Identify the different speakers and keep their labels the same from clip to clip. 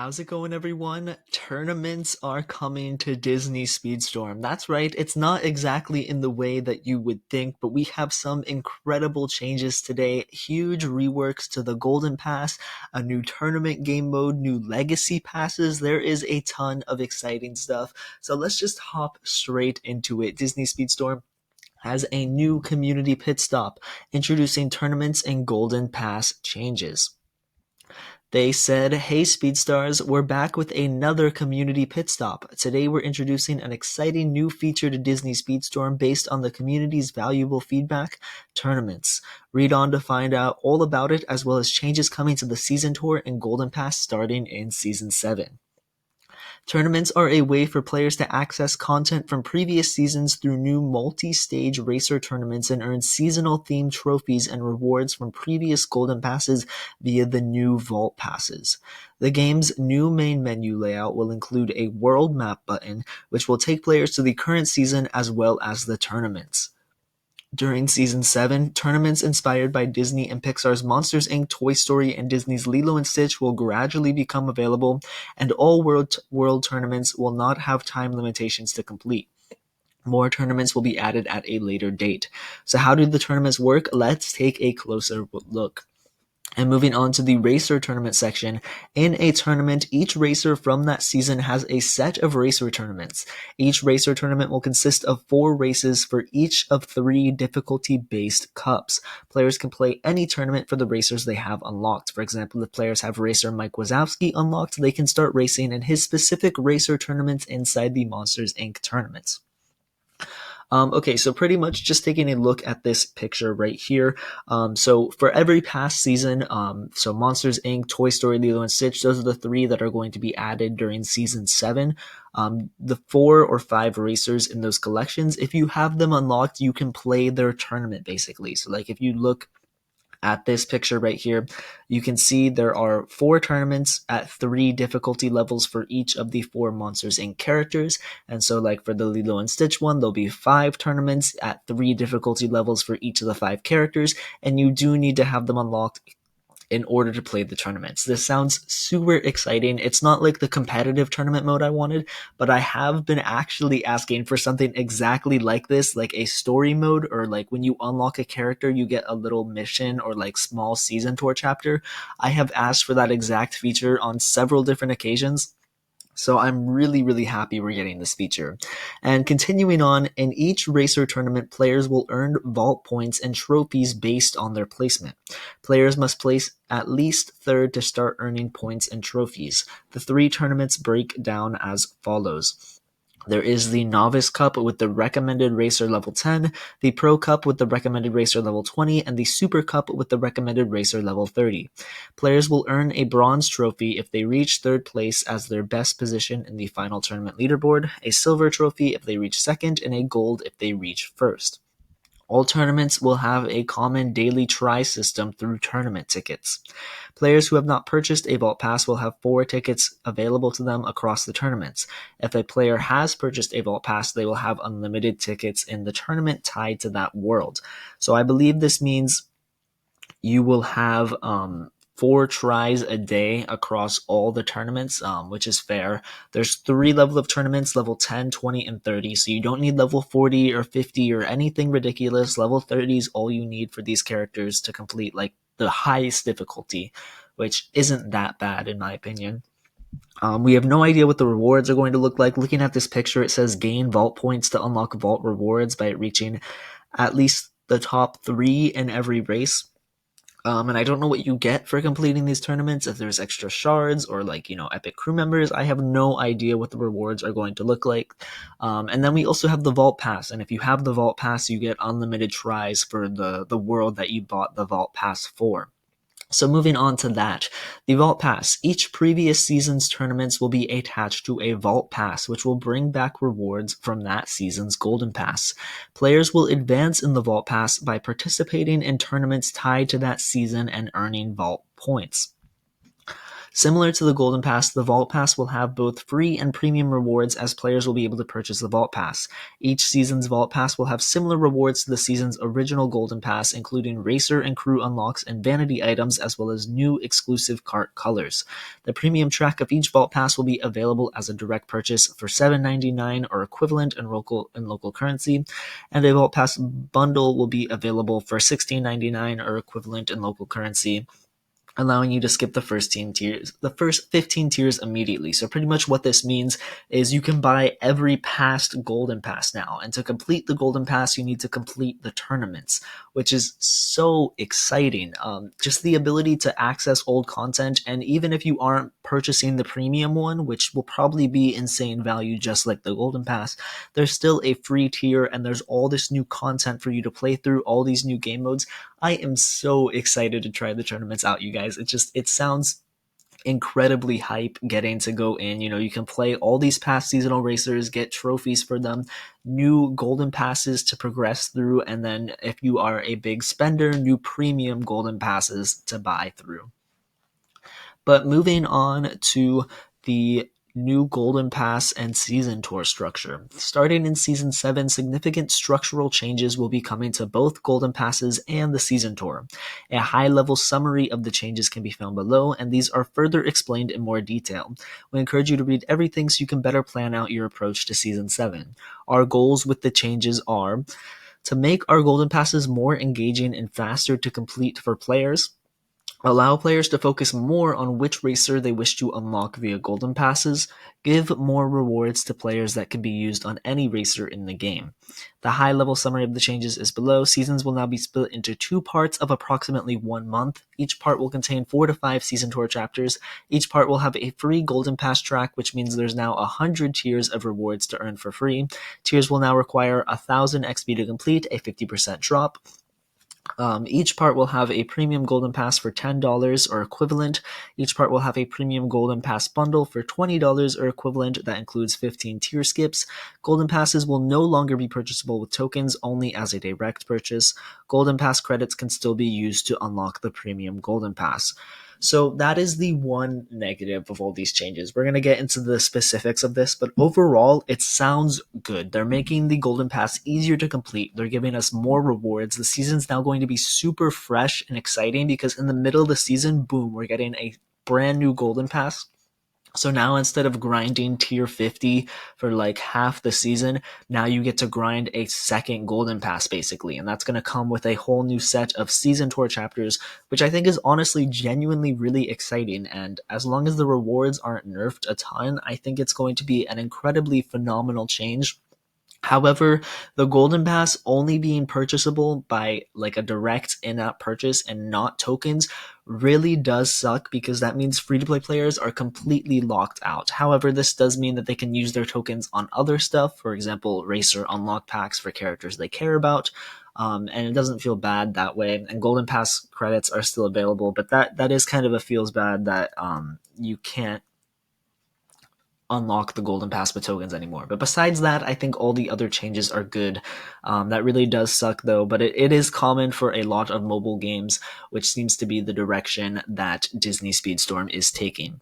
Speaker 1: How's it going, everyone? Tournaments are coming to Disney Speedstorm. That's right, it's not exactly in the way that you would think, but we have some incredible changes today. Huge reworks to the Golden Pass, a new tournament game mode, new legacy passes. There is a ton of exciting stuff. So let's just hop straight into it. Disney Speedstorm has a new community pit stop, introducing tournaments and Golden Pass changes. They said, "Hey Speedstars, we're back with another community pit stop. Today we're introducing an exciting new feature to Disney Speedstorm based on the community's valuable feedback, tournaments. Read on to find out all about it, as well as changes coming to the season tour and Golden Pass starting in Season 7. Tournaments are a way for players to access content from previous seasons through new multi-stage racer tournaments and earn seasonal-themed trophies and rewards from previous Golden Passes via the new Vault Passes. The game's new main menu layout will include a World Map button, which will take players to the current season as well as the tournaments. During Season 7, tournaments inspired by Disney and Pixar's Monsters, Inc., Toy Story, and Disney's Lilo & Stitch will gradually become available, and all world tournaments will not have time limitations to complete. More tournaments will be added at a later date. So how do the tournaments work? Let's take a closer look. And moving on to the racer tournament section, in a tournament, each racer from that season has a set of racer tournaments. Each racer tournament will consist of 4 races for each of 3 difficulty-based cups. Players can play any tournament for the racers they have unlocked. For example, if players have racer Mike Wazowski unlocked, they can start racing in his specific racer tournaments inside the Monsters, Inc. tournaments. Okay, so pretty much just taking a look at this picture right here. So for every past season, so Monsters, Inc., Toy Story, Lilo & Stitch, those are the 3 that are going to be added during Season 7. The 4 or 5 racers in those collections, if you have them unlocked, you can play their tournament, basically. So like if you look at this picture right here, you can see there are 4 tournaments at 3 difficulty levels for each of the 4 Monsters, Inc. characters. And so like for the Lilo and Stitch one, there'll be 5 tournaments at 3 difficulty levels for each of the 5 characters, and you do need to have them unlocked in order to play the tournaments. This sounds super exciting. It's not like the competitive tournament mode I wanted, but I have been actually asking for something exactly like this, like a story mode, or like when you unlock a character, you get a little mission or like small season tour chapter. I have asked for that exact feature on several different occasions. So I'm really, really happy we're getting this feature. And continuing on, in each racer tournament, players will earn vault points and trophies based on their placement. Players must place at least third to start earning points and trophies. The 3 tournaments break down as follows. There is the Novice Cup with the recommended racer level 10, the Pro Cup with the recommended racer level 20, and the Super Cup with the recommended racer level 30. Players will earn a bronze trophy if they reach 3rd place as their best position in the final tournament leaderboard, a silver trophy if they reach 2nd, and a gold if they reach 1st. All tournaments will have a common daily try system through tournament tickets. Players who have not purchased a Vault Pass will have 4 tickets available to them across the tournaments. If a player has purchased a Vault Pass, they will have unlimited tickets in the tournament tied to that world. So I believe this means you will have 4 tries a day across all the tournaments, which is fair. There's 3 levels of tournaments, level 10, 20, and 30, so you don't need level 40 or 50 or anything ridiculous. Level 30 is all you need for these characters to complete like the highest difficulty, which isn't that bad in my opinion. We have no idea what the rewards are going to look like. Looking at this picture, it says gain vault points to unlock vault rewards by reaching at least the top 3 in every race. And I don't know what you get for completing these tournaments, if there's extra shards or like, epic crew members. I have no idea what the rewards are going to look like. And then we also have the Vault Pass. And if you have the Vault Pass, you get unlimited tries for the world that you bought the Vault Pass for. So moving on to that, the Vault Pass. Each previous season's tournaments will be attached to a Vault Pass, which will bring back rewards from that season's Golden Pass. Players will advance in the Vault Pass by participating in tournaments tied to that season and earning Vault points. Similar to the Golden Pass, the Vault Pass will have both free and premium rewards as players will be able to purchase the Vault Pass. Each season's Vault Pass will have similar rewards to the season's original Golden Pass, including racer and crew unlocks and vanity items, as well as new exclusive cart colors. The premium track of each Vault Pass will be available as a direct purchase for $7.99 or equivalent in local currency, and a Vault Pass bundle will be available for $16.99 or equivalent in local currency, allowing you to skip the first 15 tiers immediately. So pretty much what this means is you can buy every past Golden Pass now. And to complete the Golden Pass, you need to complete the tournaments, which is so exciting. Just the ability to access old content, and even if you aren't purchasing the premium one, which will probably be insane value just like the Golden Pass, there's still a free tier and there's all this new content for you to play through, all these new game modes. I am so excited to try the tournaments out, you guys. It sounds incredibly hype getting to go in. You can play all these past seasonal racers, get trophies for them, new golden passes to progress through, and then if you are a big spender, new premium golden passes to buy through. But moving on to the new Golden Pass and Season Tour structure. Starting in Season 7, significant structural changes will be coming to both Golden Passes and the Season Tour. A high-level summary of the changes can be found below, and these are further explained in more detail. We encourage you to read everything so you can better plan out your approach to Season 7. Our goals with the changes are to make our Golden Passes more engaging and faster to complete for players, allow players to focus more on which racer they wish to unlock via Golden Passes, give more rewards to players that can be used on any racer in the game. The high-level summary of the changes is below. Seasons will now be split into 2 parts of approximately 1 month. Each part will contain 4 to 5 Season Tour chapters. Each part will have a free Golden Pass track, which means there's now 100 tiers of rewards to earn for free. Tiers will now require 1,000 XP to complete, a 50% drop. Each part will have a premium Golden Pass for $10 or equivalent. Each part will have a premium Golden Pass bundle for $20 or equivalent that includes 15 tier skips. Golden Passes will no longer be purchasable with tokens, only as a direct purchase. Golden Pass credits can still be used to unlock the premium Golden Pass. So that is the one negative of all these changes. We're going to get into the specifics of this, but overall, it sounds good. They're making the Golden Pass easier to complete. They're giving us more rewards. The season's now going to be super fresh and exciting because in the middle of the season, boom, we're getting a brand new Golden Pass. So now instead of grinding tier 50 for like half the season, now you get to grind a second Golden Pass basically. And that's going to come with a whole new set of Season Tour chapters, which I think is honestly genuinely really exciting. And as long as the rewards aren't nerfed a ton, I think it's going to be an incredibly phenomenal change. However, the Golden Pass only being purchasable by like a direct in-app purchase and not tokens really does suck because that means free-to-play players are completely locked out. However, this does mean that they can use their tokens on other stuff, for example, racer unlock packs for characters they care about, and it doesn't feel bad that way. And Golden Pass credits are still available, but that is kind of a feels bad that you can't unlock the Golden Pass with tokens anymore. But besides that, I think all the other changes are good. That really does suck though, but it is common for a lot of mobile games, which seems to be the direction that Disney Speedstorm is taking.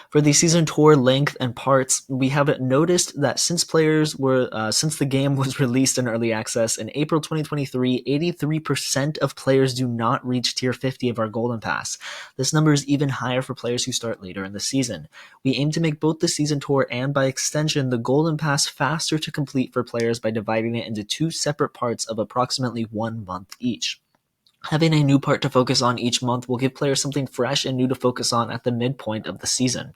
Speaker 1: For the season tour length and parts, we have noticed that since the game was released in early access in April 2023, 83% of players do not reach tier 50 of our Golden Pass. This number is even higher for players who start later in the season. We aim to make both the season tour and by extension the Golden Pass faster to complete for players by dividing it into 2 separate parts of approximately 1 month each. Having a new part to focus on each month will give players something fresh and new to focus on at the midpoint of the season.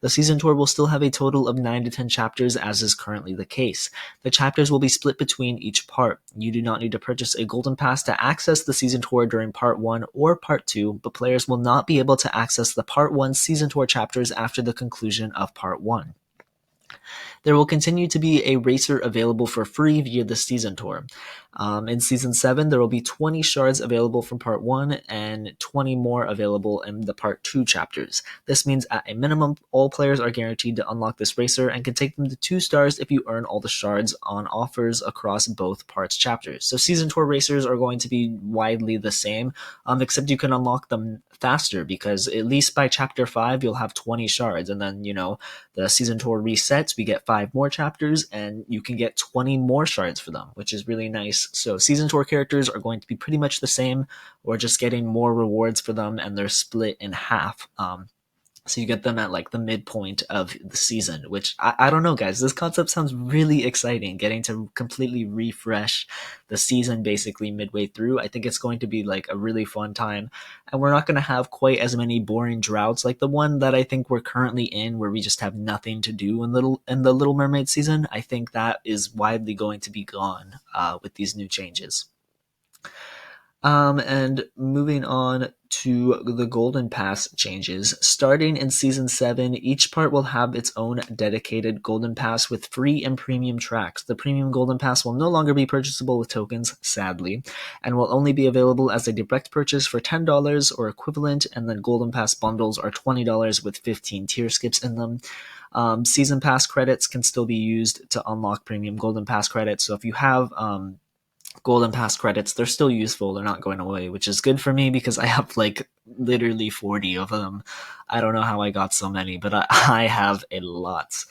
Speaker 1: The season tour will still have a total of 9 to 10 chapters, as is currently the case. The chapters will be split between each part. You do not need to purchase a Golden Pass to access the season tour during Part 1 or Part 2, but players will not be able to access the Part 1 season tour chapters after the conclusion of Part 1. There will continue to be a racer available for free via the season tour. In season 7, there will be 20 shards available from part 1 and 20 more available in the part 2 chapters. This means at a minimum, all players are guaranteed to unlock this racer and can take them to 2 stars if you earn all the shards on offers across both parts chapters. So season tour racers are going to be widely the same, except you can unlock them faster because at least by chapter 5 you'll have 20 shards, and then the season tour resets, we get 5 more chapters, and you can get 20 more shards for them, which is really nice. So season tour characters are going to be pretty much the same. We're just getting more rewards for them, and they're split in half. So you get them at like the midpoint of the season, which I don't know, guys. This concept sounds really exciting. Getting to completely refresh the season basically midway through. I think it's going to be like a really fun time. And we're not going to have quite as many boring droughts like the one that I think we're currently in, where we just have nothing to do in the Little Mermaid season. I think that is widely going to be gone with these new changes. And moving on to the Golden Pass changes. Starting in Season 7, each part will have its own dedicated Golden Pass with free and premium tracks. The premium Golden Pass will no longer be purchasable with tokens, sadly, and will only be available as a direct purchase for $10 or equivalent, and then Golden Pass bundles are $20 with 15 tier skips in them. Season Pass credits can still be used to unlock premium Golden Pass credits, so if you have Golden Pass credits, they're still useful. They're not going away, which is good for me because I have like literally 40 of them. I don't know how I got so many, but I have a lot.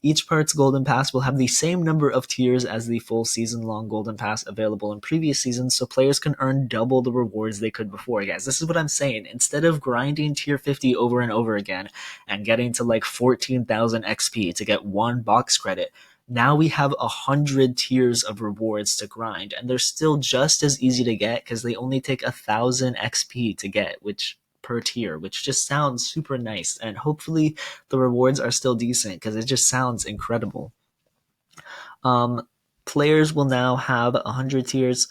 Speaker 1: Each part's Golden Pass will have the same number of tiers as the full season-long Golden Pass available in previous seasons, so players can earn double the rewards they could before. Guys, this is what I'm saying. Instead of grinding tier 50 over and over again and getting to like 14,000 XP to get one box credit, now we have 100 tiers of rewards to grind, and they're still just as easy to get because they only take 1,000 XP to get, which per tier, which just sounds super nice. And hopefully the rewards are still decent because it just sounds incredible. Players will now have 100 tiers.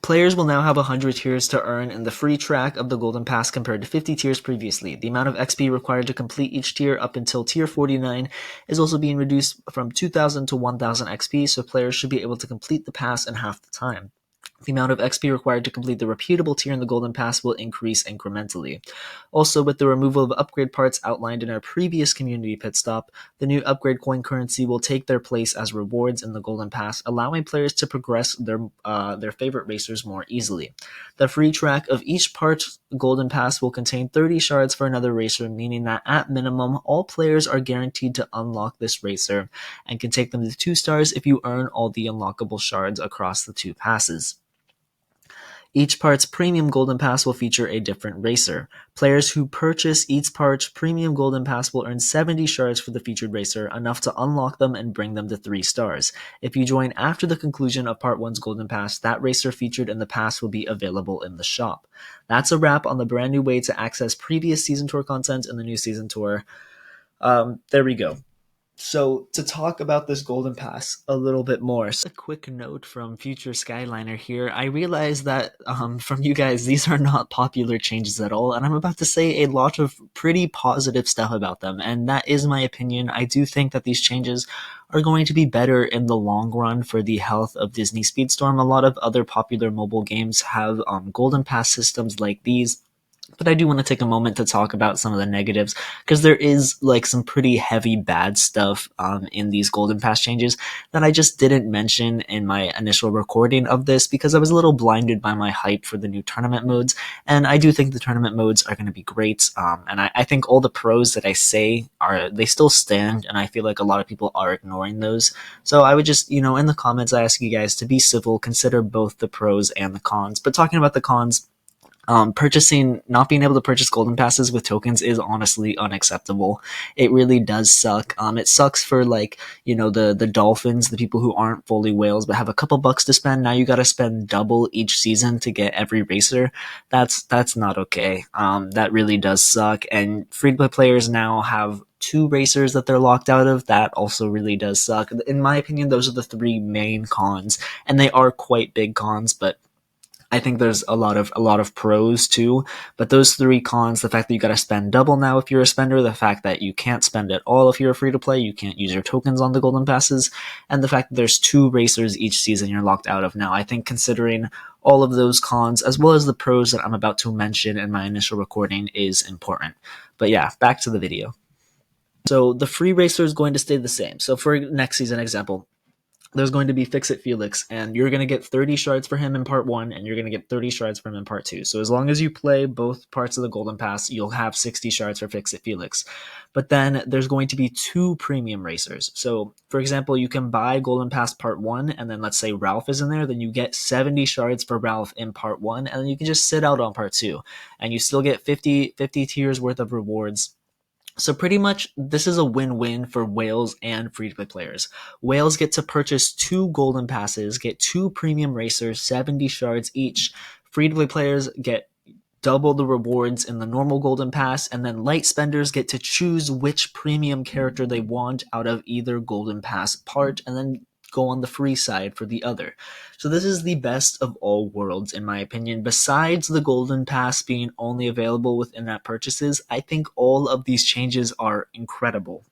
Speaker 1: Players will now have 100 tiers to earn in the free track of the Golden Pass compared to 50 tiers previously. The amount of XP required to complete each tier up until tier 49 is also being reduced from 2,000 to 1,000 XP, so players should be able to complete the pass in half the time. The amount of XP required to complete the reputable tier in the Golden Pass will increase incrementally. Also, with the removal of upgrade parts outlined in our previous community pit stop, the new upgrade coin currency will take their place as rewards in the Golden Pass, allowing players to progress their favorite racers more easily. The free track of each part's Golden Pass will contain 30 shards for another racer, meaning that at minimum, all players are guaranteed to unlock this racer and can take them to 2 stars if you earn all the unlockable shards across the 2 passes. Each part's premium Golden Pass will feature a different racer. Players who purchase each part's premium Golden Pass will earn 70 shards for the featured racer, enough to unlock them and bring them to 3 stars. If you join after the conclusion of Part 1's Golden Pass, that racer featured in the pass will be available in the shop. That's a wrap on the brand new way to access previous Season Tour content in the new Season Tour. There we go. So to talk about this Golden Pass a little bit more, a quick note from Future Skyliner here. I realize that from you guys, these are not popular changes at all, and I'm about to say a lot of pretty positive stuff about them, and that is my opinion. I do think that these changes are going to be better in the long run for the health of Disney Speedstorm. A lot of other popular mobile games have Golden Pass systems like these. But I do want to take a moment to talk about some of the negatives, because there is like some pretty heavy bad stuff in these Golden Pass changes that I just didn't mention in my initial recording of this because I was a little blinded by my hype for the new tournament modes. And I do think the tournament modes are going to be great. And I think all the pros that I say they still stand, and I feel like a lot of people are ignoring those. So I would just, in the comments, I ask you guys to be civil, consider both the pros and the cons. But talking about the cons, not being able to purchase Golden Passes with tokens is honestly unacceptable. It really does suck. It sucks for the dolphins, the people who aren't fully whales but have a couple bucks to spend. Now you got to spend double each season to get every racer. That's not okay. That really does suck. And free-to-play players now have 2 racers that they're locked out of. That also really does suck. In my opinion, those are the 3 main cons, and they are quite big cons, but I think there's a lot of pros too, but those three cons, the fact that you got to spend double now if you're a spender, the fact that you can't spend at all if you're a free to play, you can't use your tokens on the golden passes, and the fact that there's two racers each season you're locked out of now. I think considering all of those cons as well as the pros that I'm about to mention in my initial recording is important. But yeah, back to the video. So the free racer is going to stay the same. So for next season example, there's going to be Fix It Felix, and you're going to get 30 shards for him in part 1, and you're going to get 30 shards for him in part 2. So as long as you play both parts of the Golden Pass, you'll have 60 shards for Fix It Felix. But then there's going to be 2 premium racers. So, for example, you can buy Golden Pass part 1, and then let's say Ralph is in there, then you get 70 shards for Ralph in part 1, and then you can just sit out on part 2. And you still get 50 tiers worth of rewards. So pretty much this is a win-win for whales and free-to-play players. Whales get to purchase 2 golden passes, get 2 premium racers, 70 shards each. Free-to-play players get double the rewards in the normal golden pass, and then light spenders get to choose which premium character they want out of either golden pass part, and then go on the free side for the other. So this is the best of all worlds in my opinion. Besides the golden pass being only available with in-app purchases, I think all of these changes are incredible.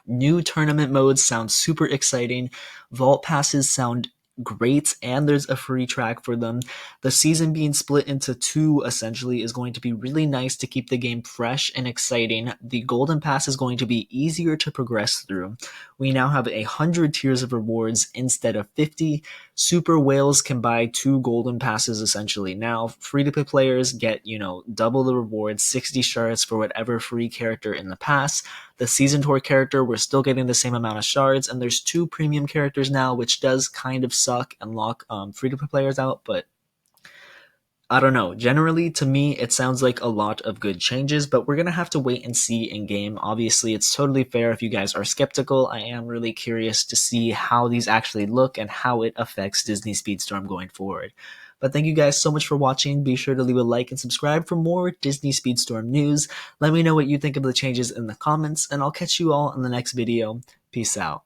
Speaker 1: New tournament modes sound super exciting. Vault passes sound great, and there's a free track for them. The season being split into 2 essentially is going to be really nice to keep the game fresh and exciting. The golden pass is going to be easier to progress through. We now have 100 tiers of rewards instead of 50. Super whales can buy 2 golden passes essentially. Now free to play players get, double the rewards, 60 shards for whatever free character in the pass. The season tour character, we're still getting the same amount of shards, and there's 2 premium characters now, which does kind of suck and lock free to play players out, but I don't know. Generally, to me, it sounds like a lot of good changes, but we're going to have to wait and see in game. Obviously, it's totally fair if you guys are skeptical. I am really curious to see how these actually look and how it affects Disney Speedstorm going forward. But thank you guys so much for watching. Be sure to leave a like and subscribe for more Disney Speedstorm news. Let me know what you think of the changes in the comments, and I'll catch you all in the next video. Peace out.